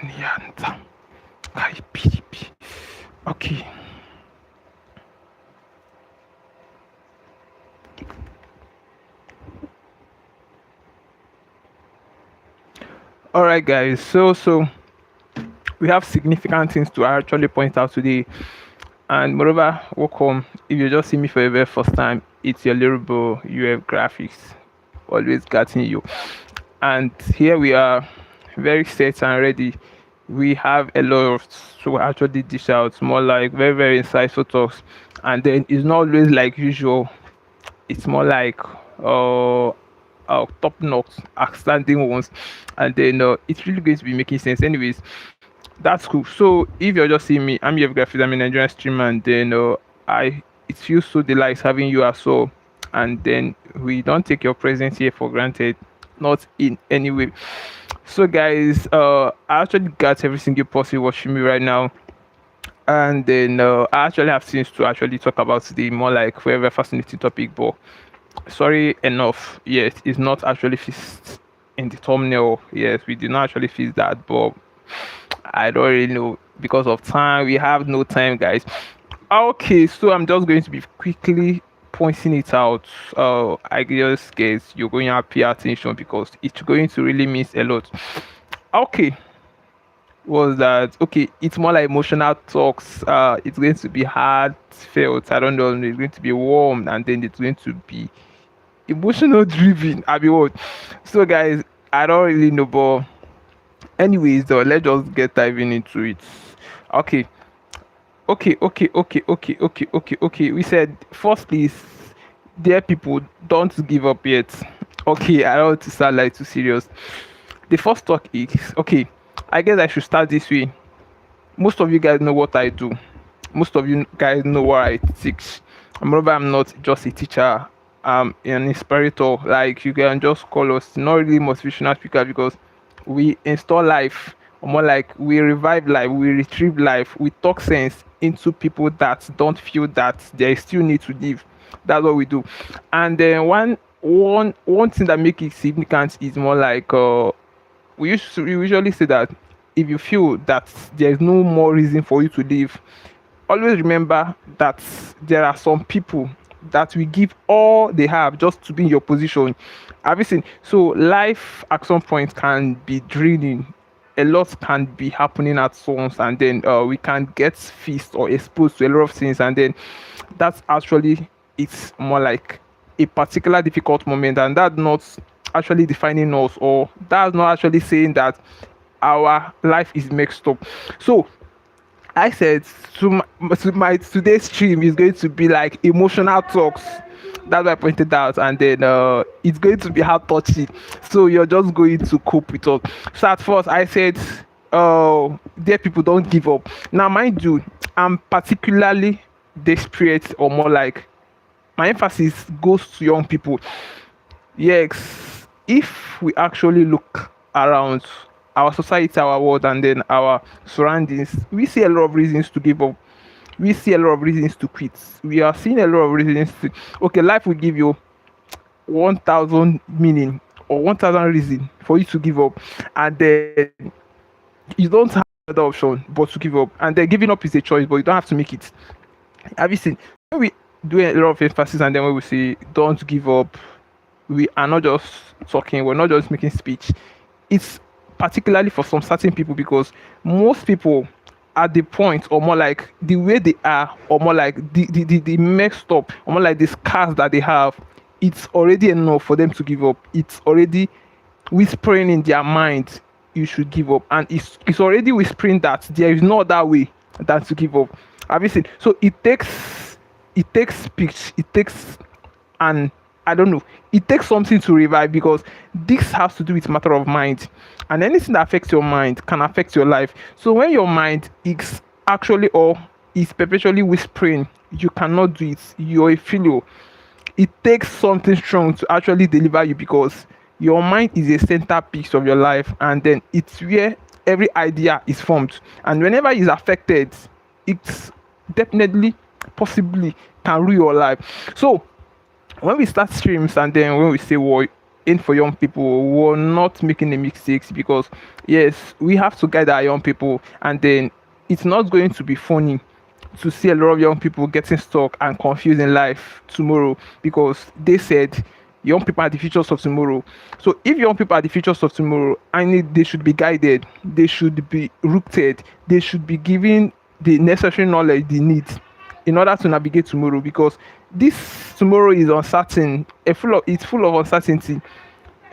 Menianta. Kai PDP. Okay. All right, guys. So we have significant things to actually point out today. And moreover, welcome. If you just see me for the very first time, it's your little bro UF Graphics, always getting you. And here we are, very set and ready. We have a lot of to actually dish out, more like very very insightful talks. And then it's not always like usual. It's more like top notch, outstanding ones, and then it's really going to be making sense. Anyways, that's cool. So if you're just seeing me, I'm UF Graphics. I'm a Nigerian streamer, and then I it feels so delight having you as well. And then we don't take your presence here for granted, not in any way. So guys, I actually got every single person watching me right now, and then I actually have things to actually talk about today, more like very, very fascinating topic. But sorry enough, yes, it's not actually fixed in the thumbnail. Yes, we did not actually fix that, but I don't really know because of time. We have no time, guys. Okay, so I'm just going to be quickly pointing it out. I just guess you're going to pay attention because it's going to really mean a lot. Okay, was that okay? It's more like emotional talks. It's going to be heartfelt. I don't know. It's going to be warm, and then it's going to be emotional driven. I mean, what? So, guys, I don't really know, but anyways, though, let's just get diving into it. Okay, okay. We said first, please, dear people, don't give up yet. Okay, I don't want to sound like too serious. The first talk is okay. I guess I should start this way. Most of you guys know what I do. Most of you guys know what I teach. Remember, I'm not just a teacher. I'm an inspirator. Like you can just call us not really motivational speaker because we install life, or more like we revive life, we retrieve life, we talk sense into people that don't feel that they still need to live. That's what we do. And then one thing that makes it significant is more like we usually say that if you feel that there is no more reason for you to live, always remember that there are some people that will give all they have just to be in your position. Have you seen? So life at some point can be draining. A lot can be happening at once, and then we can get faced or exposed to a lot of things, and then that's actually it's more like a particular difficult moment, and that's not actually defining us, or that's not actually saying that our life is mixed up. So I said to my today's stream is going to be like emotional talks. That's why I pointed out, and then it's going to be hard touchy. So you're just going to cope with us. So at first I said, dear people, don't give up. Now, mind you, I'm particularly desperate, or more like my emphasis goes to young people. Yes, if we actually look around our society, our world, and then our surroundings, we see a lot of reasons to give up. We see a lot of reasons to quit. We are seeing a lot of reasons to. Okay, life will give you 1,000 meaning or 1,000 reason for you to give up, and then you don't have another option but to give up. And then giving up is a choice, but you don't have to make it. Have you seen? When we do a lot of emphasis, and then when we say don't give up, we are not just talking, we're not just making speech. It's particularly for some certain people, because most people at the point, or more like the way they are, or more like the messed up, or more like the scars that they have, it's already enough for them to give up. It's already whispering in their mind you should give up, and it's already whispering that there is no other way than to give up. Have you seen? So it takes speech, it takes, and I don't know, it takes something to revive, because this has to do with matter of mind, and anything that affects your mind can affect your life. So when your mind is actually, or is perpetually whispering you cannot do it, you're a failure, it takes something strong to actually deliver you, because your mind is a centerpiece of your life, and then it's where every idea is formed, and whenever it's affected, it's definitely possibly can ruin your life. So when we start streams, and then when we say what in for young people, we're not making any mistakes, because yes, we have to guide our young people, and then it's not going to be funny to see a lot of young people getting stuck and confused in life tomorrow, because they said young people are the futures of tomorrow. So if young people are the futures of tomorrow, I need they should be guided, they should be rooted, they should be given the necessary knowledge they need in order to navigate tomorrow, because this tomorrow is uncertain, it's full of uncertainty.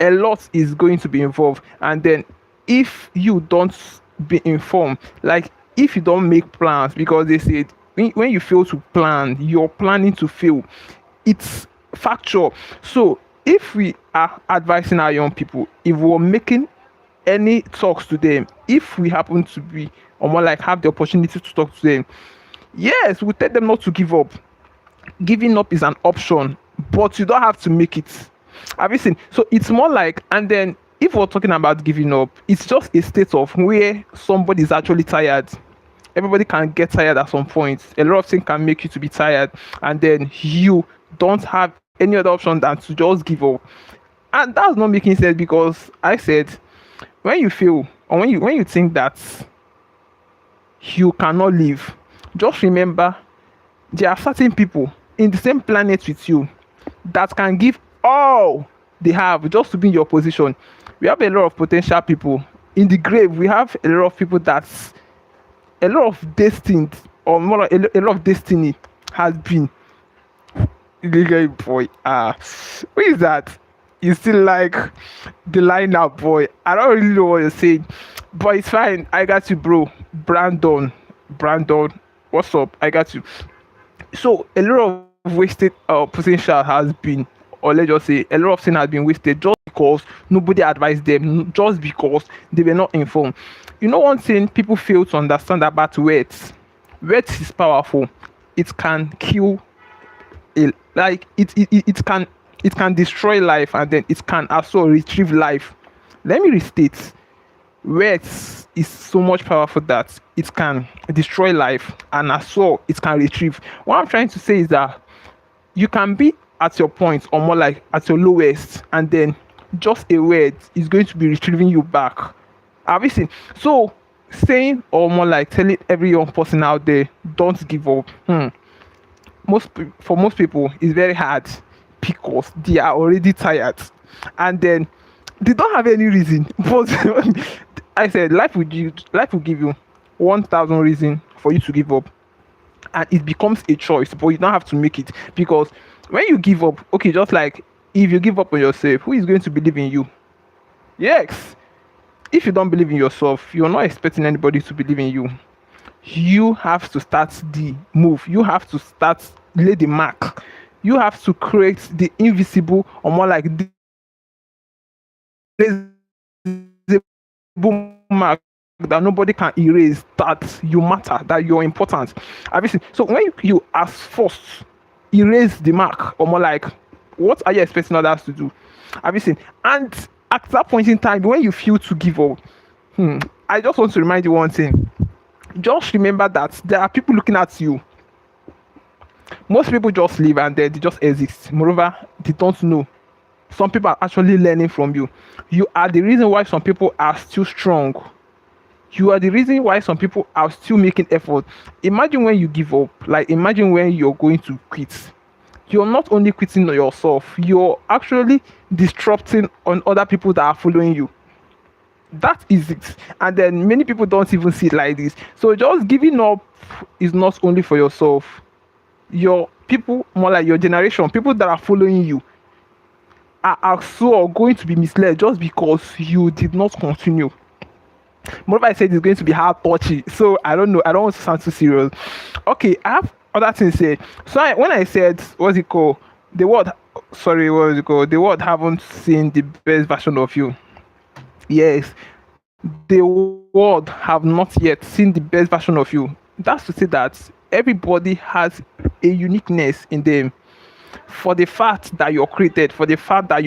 A lot is going to be involved, and then if you don't be informed, like if you don't make plans, because they said when you fail to plan, you're planning to fail. It's factual. So if we are advising our young people, if we're making any talks to them, if we happen to be or more like have the opportunity to talk to them, yes, we tell them not to give up. Giving up is an option, but you don't have to make it. Have you seen? So it's more like, and then if we're talking about giving up, it's just a state of where somebody is actually tired. Everybody can get tired at some point. A lot of things can make you to be tired, and then you don't have any other option than to just give up. And that's not making sense, because I said when you feel or when you think that you cannot live, just remember there are certain people in the same planet with you that can give all they have just to be in your position. We have a lot of potential people in the grave. We have a lot of people that's a lot of destined, or more like a lot of destiny has been. Boy, who is that? You still like the lineup, boy? I don't really know what you're saying, but it's fine. I got you, bro. Brandon, what's up? I got you. So a lot of wasted potential has been, or let's just say a lot of things has been wasted just because nobody advised them, just because they were not informed. You know, one thing people fail to understand about words is powerful. It can kill a, like it can destroy life, and then it can also retrieve life. Let me restate, words is so much powerful that it can destroy life, and as well it can retrieve. What I'm trying to say is that you can be at your point, or more like at your lowest, and then just a word is going to be retrieving you back. Have you seen? So saying, or more like telling every young person out there, don't give up. For most people it's very hard, because they are already tired, and then they don't have any reason. But I said life will give you 1,000 reasons for you to give up, and it becomes a choice, but you don't have to make it. Because when you give up, okay, just like if you give up on yourself, who is going to believe in you? Yes. If you don't believe in yourself, you're not expecting anybody to believe in you. You have to start the move. You have to start, lay the mark. You have to create the invisible, or more like the invisible mark that nobody can erase, that you matter, that you're important. Obviously, so when you as first erase the mark, or more like, what are you expecting others to do? Obviously, and at that point in time, when you feel to give up, I just want to remind you one thing. Just remember that there are people looking at you. Most people just live and they just exist. Moreover, they don't know. Some people are actually learning from you. You are the reason why some people are still strong. You are the reason why some people are still making effort. Imagine when you give up. Like, imagine when you're going to quit. You're not only quitting on yourself, you're actually disrupting on other people that are following you. That is it. And then many people don't even see it like this. So just giving up is not only for yourself. Your people, more like your generation, people that are following you, are also going to be misled just because you did not continue. Moreover, I said it's going to be hard touchy, so I don't know. I don't want to sound too serious. Okay, I have other things to say. So when I said, what's it called? The word, sorry, what was it called? The word haven't seen the best version of you. Yes, the world have not yet seen the best version of you. That's to say that everybody has a uniqueness in them. For the fact that you're created, for the fact that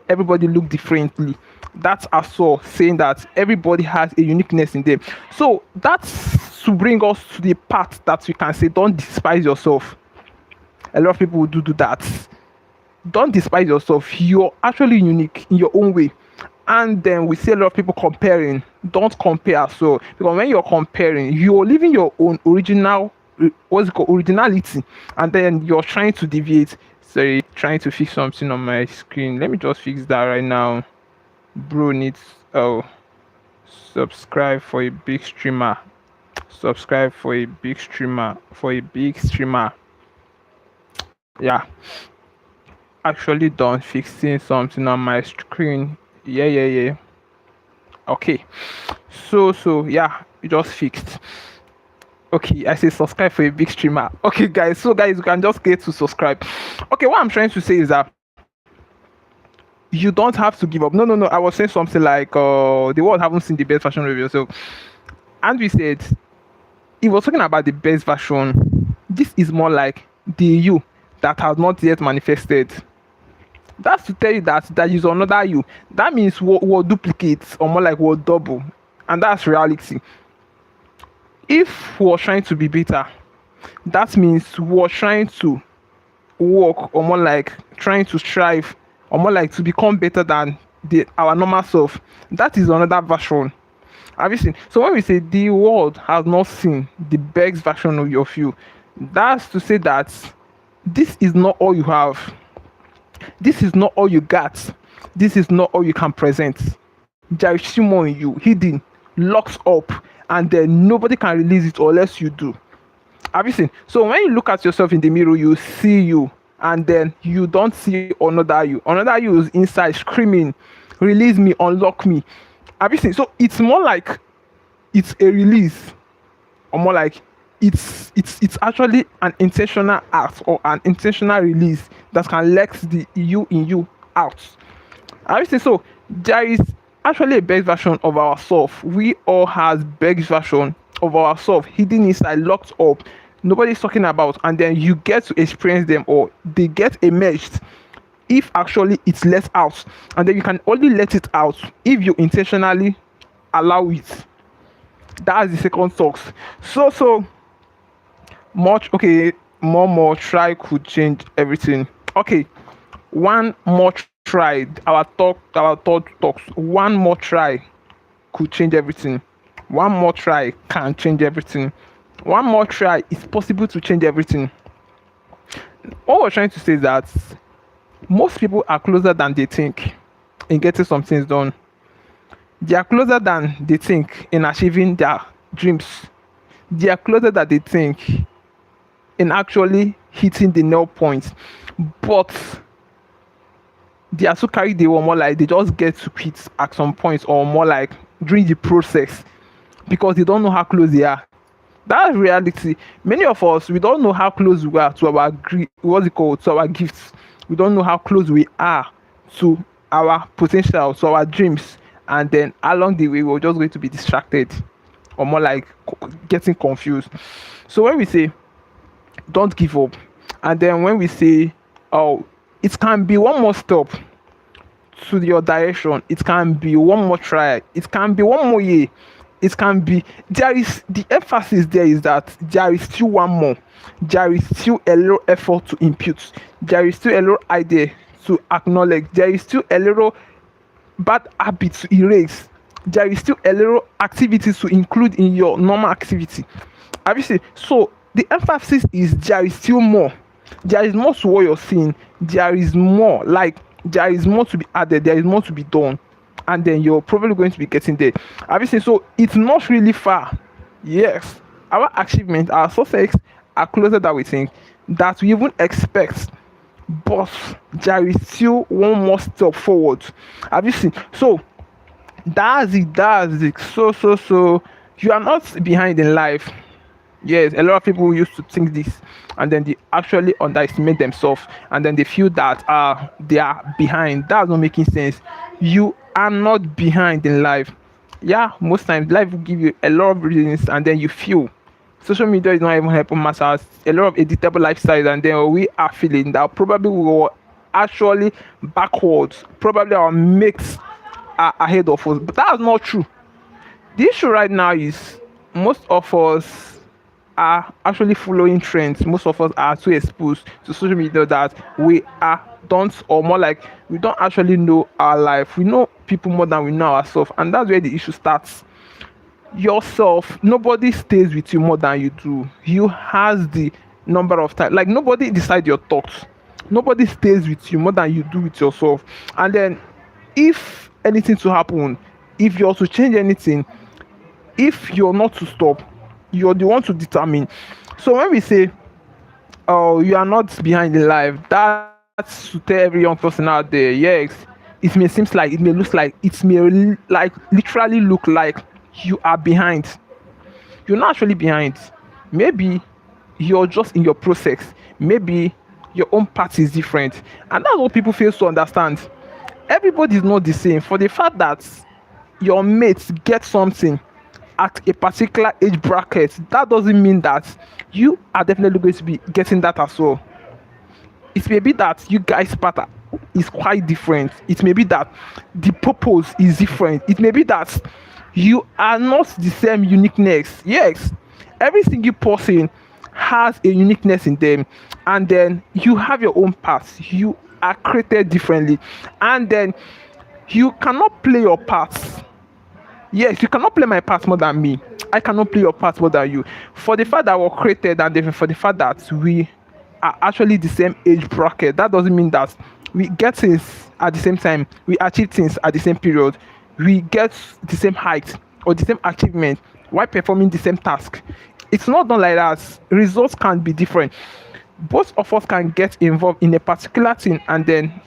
everybody look differently. That's also saying that everybody has a uniqueness in them. So that's to bring us to the part that we can say, don't despise yourself. A lot of people do that. Don't despise yourself. You're actually unique in your own way. And then we see a lot of people comparing. Don't compare. So because when you're comparing, you're leaving your own original, what's it called, originality, and then you're trying to deviate. Sorry, trying to fix something on my screen. Let me just fix that right now. Bro needs, oh, subscribe for a big streamer. Subscribe for a big streamer. For a big streamer. Yeah, actually done fixing something on my screen. Yeah, yeah, yeah. Okay. So yeah, it just fixed. Okay, I say subscribe for a big streamer. Okay, guys. So guys, you can just get to subscribe. Okay, what I'm trying to say is that you don't have to give up. No, no, no. I was saying something like the world haven't seen the best version of yourself. And we said he was talking about the best version. This is more like the you that has not yet manifested. That's to tell you that there is another you. That means what duplicates or more like what double. And that's reality. If we're trying to be better, that means we're trying to work or more like trying to strive or more like to become better than our normal self. That is another version. Have you seen? So when we say the world has not seen the best version of you, that's to say that this is not all you have. This is not all you got. This is not all you can present. There is still more in you, hidden, locked up, and then nobody can release it unless you do. Have you seen? So when you look at yourself in the mirror, you see you, and then you don't see another you. Another you is inside screaming, "Release me, unlock me." Have you seen? So it's more like it's a release, or more like it's actually an intentional act or an intentional release that can let the you in you out. Have you seen? So there is actually a best version of ourselves. We all has best version of ourselves hidden inside, locked up. Nobody's talking about, and then you get to experience them, or they get emerged if actually it's let out, and then you can only let it out if you intentionally allow it. That's the second talks. So much. Okay, more try could change everything. Okay, one more try. Our third talks. One more try could change everything. One more try can change everything. One more try is possible to change everything. What we're trying to say is that most people are closer than they think in getting some things done. They are closer than they think in achieving their dreams. They are closer than they think in actually hitting the nail point. But they are so carried away, more like they just get to quit at some point, or more like during the process, because they don't know how close they are. That's reality. Many of us, we don't know how close we are to our what's it called, to our gifts. We don't know how close we are to our potential, to our dreams, and then along the way we're just going to be distracted, or more like getting confused. So when we say don't give up, and then when we say, oh, it can be one more step to your direction, it can be one more try, it can be one more year, it can be, there is the emphasis there is that there is still one more, there is still a little effort to impute, there is still a little idea to acknowledge, there is still a little bad habit to erase, there is still a little activity to include in your normal activity. Have you seen? So the emphasis is there is still more. There is more to what you're seeing. There is more, like there is more to be added, there is more to be done, and then you're probably going to be getting there. Have you seen? So it's not really far. Yes, our achievements, our success are closer than we think, that we even expect, but there is still one more step forward. Have you seen? So that's it. So you are not behind in life. Yes, a lot of people used to think this, and then they actually underestimate themselves, and then they feel that they are behind. That's not making sense. You are not behind in life. Yeah, most times life will give you a lot of reasons, and then you feel social media is not even helping matters. A lot of editable lifestyles, and then we are feeling that probably we were actually backwards. Probably our mates are ahead of us, but that's not true. The issue right now is most of us are actually following trends. Most of us are too exposed to social media that we are don't, or more like we don't actually know our life. We know people more than we know ourselves, and that's where the issue starts. Yourself, nobody stays with you more than you do. You has the number of time, like nobody decide your thoughts. Nobody stays with you more than you do with yourself. And then if anything to happen, if you're to change anything, if you're not to stop, you're the one to determine. So when we say, oh, you are not behind in life, that's to tell every young person out there, yes, it may seems like, it may look like, it may like literally look like you are behind. You're not actually behind. Maybe you're just in your process. Maybe your own path is different. And that's what people fail to understand. Everybody is not the same. For the fact that your mates get something at a particular age bracket, that doesn't mean that you are definitely going to be getting that as well. It may be that you guys pattern is quite different. It may be that the purpose is different. It may be that you are not the same uniqueness. Yes, every single person has a uniqueness in them, and then you have your own path. You are created differently, and then you cannot play your part. Yes, you cannot play my part more than me. I cannot play your part more than you. For the fact that we're created, and then for the fact that we are actually the same age bracket, that doesn't mean that we get things at the same time, we achieve things at the same period, we get the same height or the same achievement while performing the same task. It's not done like that. Results can be different. Both of us can get involved in a particular thing and then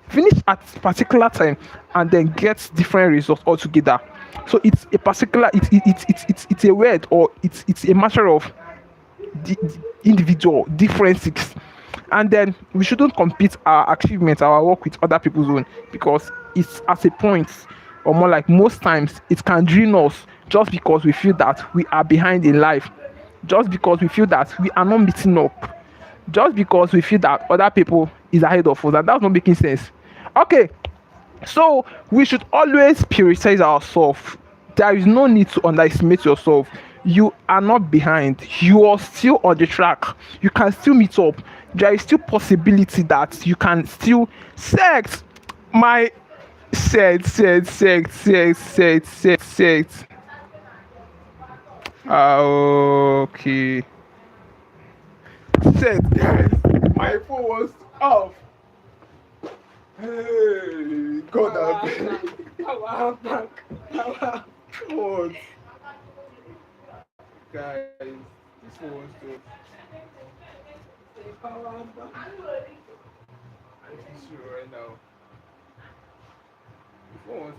finish at particular time and then get different results altogether. So it's a particular, it's a word, or it's a matter of the individual differences. And then we shouldn't compete our achievements, our work with other people's own, because it's at a point, or more like most times, it can drain us just because we feel that we are behind in life, just because we feel that we are not meeting up, just because we feel that other people is ahead of us, and that's not making sense. Okay, so we should always prioritize ourselves. There is no need to underestimate yourself. You are not behind. You are still on the track. You can still meet up. There is still possibility that you can still set my set. Okay. Set, guys. My phone was off. Hey, God, I beg. Power back. Power. What? Guys, this one was just. Power back. I can see you right now. This one was.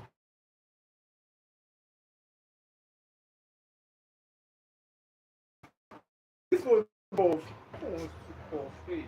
This one was off. This one was too off. Hey.